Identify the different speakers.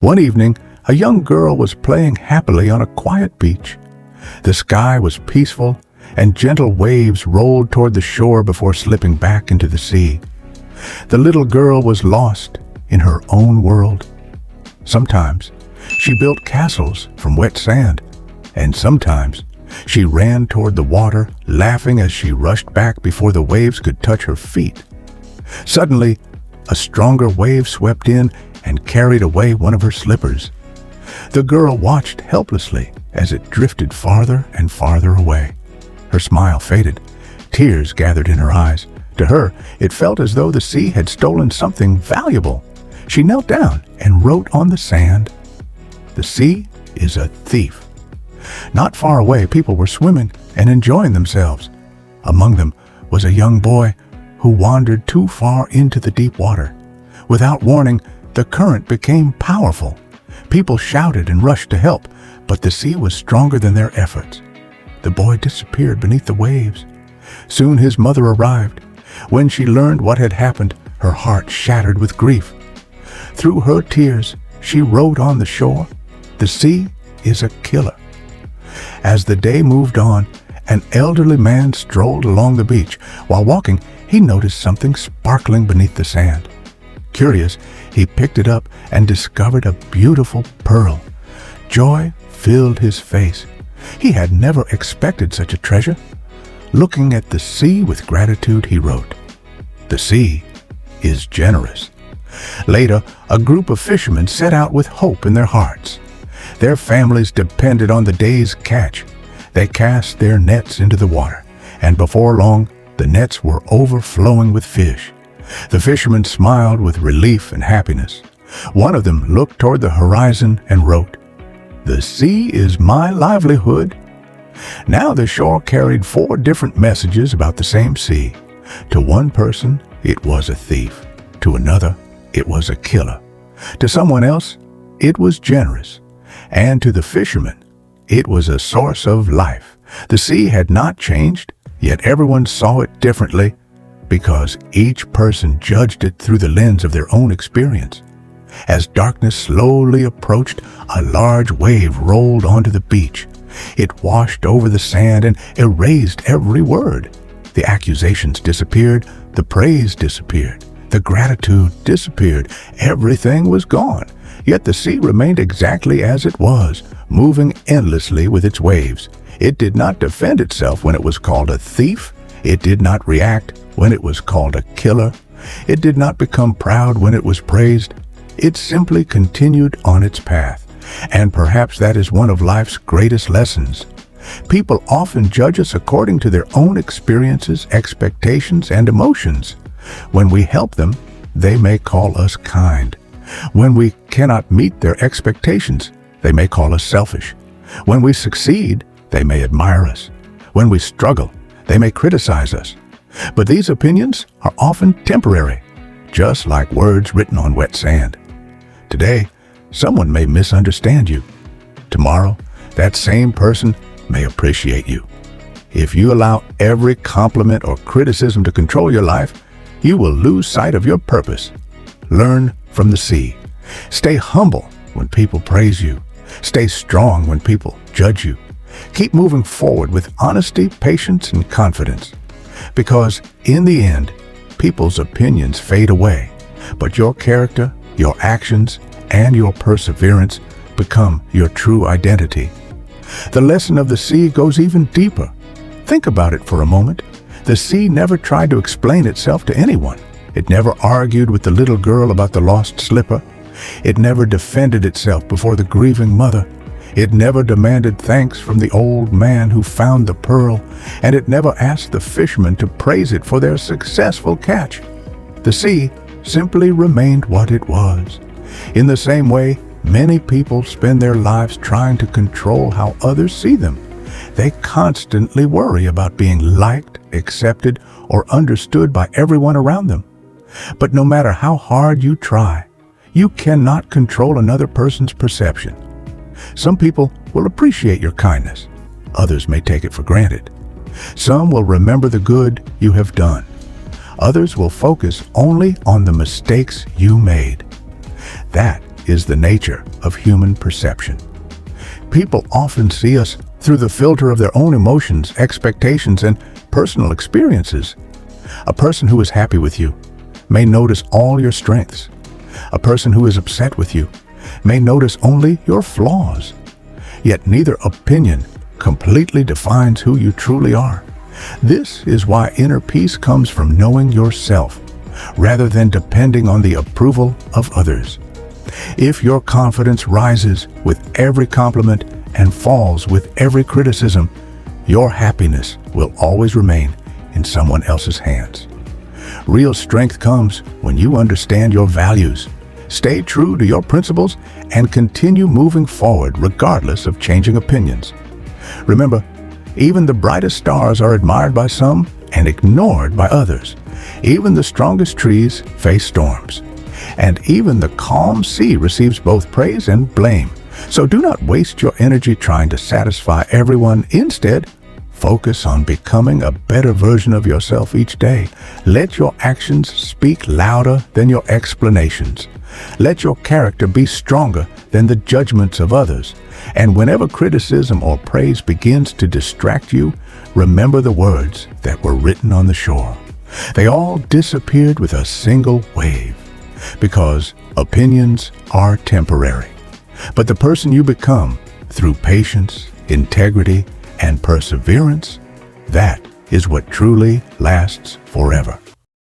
Speaker 1: One evening, a young girl was playing happily on a quiet beach. The sky was peaceful, and gentle waves rolled toward the shore before slipping back into the sea. The little girl was lost in her own world. Sometimes she built castles from wet sand, and sometimes she ran toward the water, laughing as she rushed back before the waves could touch her feet. Suddenly, a stronger wave swept in and carried away one of her slippers. The girl watched helplessly as it drifted farther and farther away. Her smile faded. Tears gathered in her eyes. To her, it felt as though the sea had stolen something valuable. She knelt down and wrote on the sand, "The sea is a thief." Not far away, people were swimming and enjoying themselves. Among them was a young boy who wandered too far into the deep water. Without warning, the current became powerful. People shouted and rushed to help, but the sea was stronger than their efforts. The boy disappeared beneath the waves. Soon his mother arrived. When she learned what had happened, her heart shattered with grief. Through her tears, she wrote on the shore, "The sea is a killer." As the day moved on, an elderly man strolled along the beach. While walking, he noticed something sparkling beneath the sand. Curious, he picked it up and discovered a beautiful pearl. Joy filled his face. He had never expected such a treasure. Looking at the sea with gratitude, he wrote, "The sea is generous." Later, a group of fishermen set out with hope in their hearts. Their families depended on the day's catch. They cast their nets into the water, and before long, the nets were overflowing with fish. The fishermen smiled with relief and happiness. One of them looked toward the horizon and wrote, "The sea is my livelihood." Now the shore carried 4 different messages about the same sea. To one person, it was a thief. To another, it was a killer. To someone else, it was generous. And to the fishermen, it was a source of life. The sea had not changed, yet everyone saw it differently because each person judged it through the lens of their own experience. As darkness slowly approached, a large wave rolled onto the beach. It washed over the sand and erased every word. The accusations disappeared, the praise disappeared, the gratitude disappeared. Everything was gone. Yet the sea remained exactly as it was, moving endlessly with its waves. It did not defend itself when it was called a thief. It did not react when it was called a killer. It did not become proud when it was praised. It simply continued on its path. And perhaps that is one of life's greatest lessons. People often judge us according to their own experiences, expectations, and emotions. When we help them, they may call us kind. When we cannot meet their expectations, they may call us selfish. When we succeed, they may admire us. When we struggle, they may criticize us. But these opinions are often temporary, just like words written on wet sand. Today, someone may misunderstand you. Tomorrow, that same person may appreciate you. If you allow every compliment or criticism to control your life, you will lose sight of your purpose. Learn from the sea. Stay humble when people praise you. Stay strong when people judge you. Keep moving forward with honesty, patience, and confidence. Because in the end, people's opinions fade away, but your character, your actions, and your perseverance become your true identity. The lesson of the sea goes even deeper. Think about it for a moment. The sea never tried to explain itself to anyone. It never argued with the little girl about the lost slipper. It never defended itself before the grieving mother. It never demanded thanks from the old man who found the pearl, and it never asked the fishermen to praise it for their successful catch. The sea simply remained what it was. In the same way, many people spend their lives trying to control how others see them. They constantly worry about being liked, accepted, or understood by everyone around them. But no matter how hard you try, you cannot control another person's perception. Some people will appreciate your kindness. Others may take it for granted. Some will remember the good you have done. Others will focus only on the mistakes you made. That is the nature of human perception. People often see us through the filter of their own emotions, expectations, and personal experiences. A person who is happy with you may notice all your strengths. A person who is upset with you may notice only your flaws. Yet neither opinion completely defines who you truly are. This is why inner peace comes from knowing yourself, rather than depending on the approval of others. If your confidence rises with every compliment and falls with every criticism, your happiness will always remain in someone else's hands. Real strength comes when you understand your values, stay true to your principles, and continue moving forward regardless of changing opinions. Remember, even the brightest stars are admired by some and ignored by others. Even the strongest trees face storms, and even the calm sea receives both praise and blame. So do not waste your energy trying to satisfy everyone. Instead, focus on becoming a better version of yourself each day. Let your actions speak louder than your explanations. Let your character be stronger than the judgments of others. And whenever criticism or praise begins to distract you, remember the words that were written on the shore. They all disappeared with a single wave, because opinions are temporary. But the person you become through patience, integrity, and perseverance, that is what truly lasts forever.